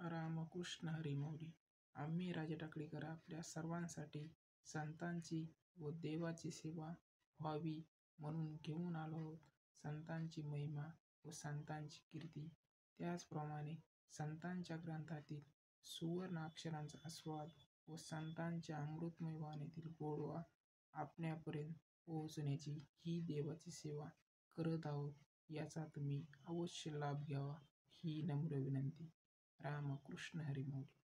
रामकृष्ण हरी माऊली. आम्ही राजा टाकळीकर आपल्या सर्वांसाठी संतांची व देवाची सेवा व्हावी म्हणून घेऊन आलो आहोत. संतांची महिमा व संतांची कीर्ती, त्याचप्रमाणे संतांच्या ग्रंथातील सुवर्ण अक्षरांचा आस्वाद व संतांच्या अमृतमय वाणीतील गोडवा आपल्यापर्यंत पोहोचण्याची ही देवाची सेवा करत आहोत. याचा तुम्ही अवश्य लाभ घ्यावा ही नम्र विनंती. रामकृष्ण हरी माऊली.